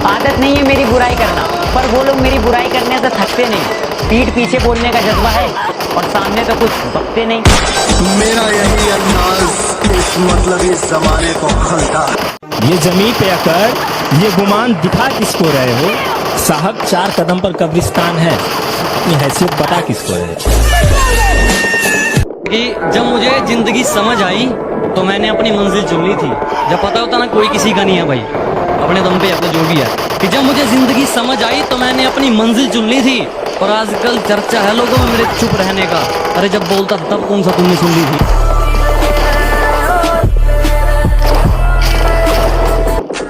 आदत नहीं है मेरी बुराई करना, पर वो लोग मेरी बुराई करने से थकते नहीं। पीठ पीछे बोलने का जज्बा है और सामने तो कुछ बकते नहीं। मेरा यही अंदाज इस मतलब इस जमाने को खलता। ये जमीन पे आकर ये गुमान दिखा किसको रहे हो? साहब 4 कदम पर कब्रिस्तान है, अपनी हैसियत बता किसको रहे? कि जब मुझे जिंदगी समझ आई तो मैंने अपनी मंजिल चुन ली थी। जब पता होता ना कोई किसी का नहीं है भाई, अपने दम पे अपने जो भी है, कि जब मुझे जिंदगी समझ आई तो मैंने अपनी मंजिल चुन ली थी। और आजकल चर्चा है लोगों में मेरे चुप रहने का। अरे जब बोलता था तब कौन सा तुमने सुन ली थी?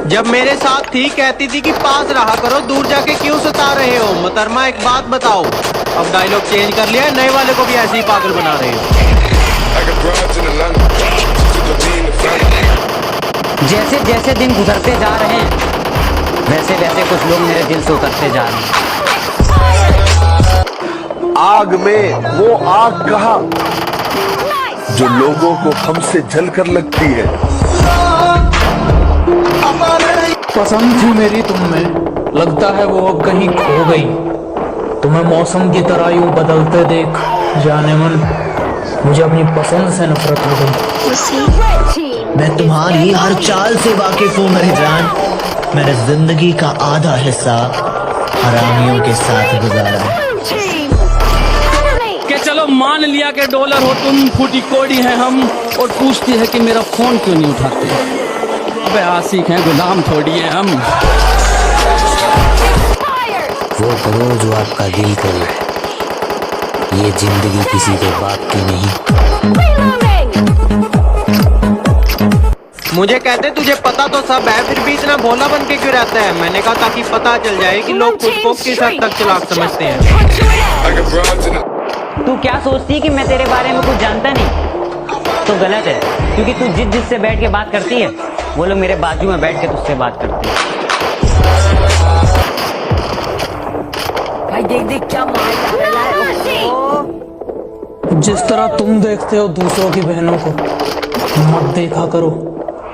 जब मेरे साथ थी कहती थी कि पास रहा करो, दूर जाके क्यों सता रहे हो? मोहतरमा एक बात बताओ, अब डायलॉग चेंज कर लिया, नए वाले को भी ऐसे ही पागल बना रहे हो। जैसे जैसे दिन गुजरते जा रहे हैं वैसे वैसे कुछ लोग मेरे दिल से उतरते जा रहे हैं। आग में वो आग कहा जो लोगों को हमसे जलकर लगती है। पसंद थी मेरी तुम में, लगता है वो अब कहीं खो गई। तुम्हें मौसम की तरह यूं बदलते देख जाने मन मुझे अपनी पसंद से नफरत हो गई। मैं तुम्हारी हर चाल से वाकिफ हूँ मेरी जान। मैंने जिंदगी का आधा हिस्सा हरामियों के साथ गुजारा है। कि चलो मान लिया कि डॉलर हो तुम, फूटी कोड़ी है हम, और पूछती है कि मेरा फोन क्यों नहीं उठाते। अबे आशिक हैं, गुलाम थोड़ी है हम। वो करो जो आपका दिल करे, ये जिंदगी किसी के बाप की नहीं। मुझे कहते तुझे पता तो सब है, फिर भी इतना भोला बन के क्यों रहता है? मैंने कहा ताकि पता चल जाए कि लोग खुद को किस हद तक चालाक समझते हैं। तू क्या सोचती है कि मैं तेरे बारे में कुछ जानता नहीं? तो गलत है, क्योंकि तू जिससे बैठ के बात करती है वो लोग मेरे बाजू में बैठ के तुझसे बात करते हैं। भाई देख देख क्या मार रहा है। जिस तरह तुम देखते हो दूसरों की बहनों को, मत देखा करो,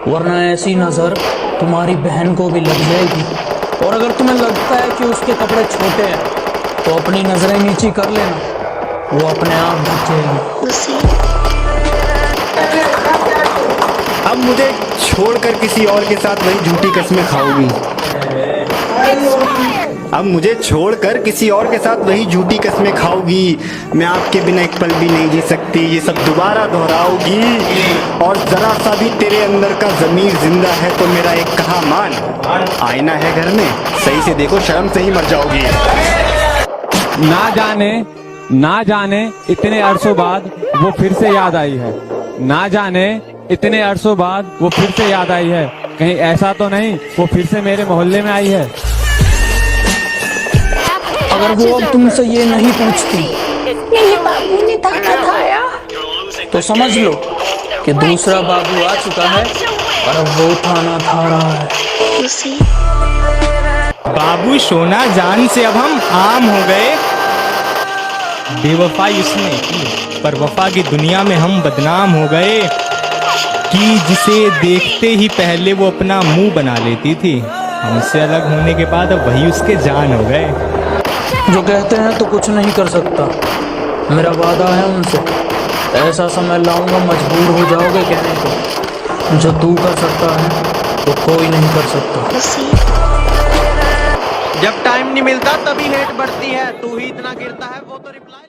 वरना ऐसी नजर तुम्हारी बहन को भी लग जाएगी। और अगर तुम्हें लगता है कि उसके कपड़े छोटे हैं तो अपनी नजरें नीची कर लेना, वो अपने आप ढक जाएगी। अब मुझे छोड़कर किसी और के साथ वही झूठी कस्में खाओगी। अब मुझे छोड़कर किसी और के साथ वही झूठी कस्में खाओगी। मैं आपके बिना एक पल भी नहीं जी सकती, ये सब दोबारा दोहराओगी। और जरा सा भी तेरे अंदर का ज़मीर जिंदा है तो मेरा एक कहा मान, आईना है घर में, सही से देखो, शर्म से ही मर जाओगी। ना जाने इतने अरसों बाद वो फिर से याद आई है। ना जाने इतने अरसों बाद वो फिर से याद आई है। कहीं ऐसा तो नहीं वो फिर से मेरे मोहल्ले में आई है? अगर वो अब तुमसे ये नहीं पूछती यही बाबू ने ताना खाया तो समझ लो कि दूसरा बाबू आ चुका है और अब वो थाना था रहा है। बाबू सोना जान से अब हम आम हो गए। बेवफाई उसने की, पर वफा की दुनिया में हम बदनाम हो गए। कि जिसे देखते ही पहले वो अपना मुंह बना लेती थी, हमसे अलग होने के बाद अब वही उसके जान हो गए। जो कहते हैं तो कुछ नहीं कर सकता, मेरा वादा है उनसे, ऐसा समय लाऊंगा मजबूर हो जाओगे कहने को। जो तू कर सकता है तो कोई नहीं कर सकता। जब टाइम नहीं मिलता तभी हेट बढ़ती है, तू ही इतना गिरता है वो तो रिप्लाई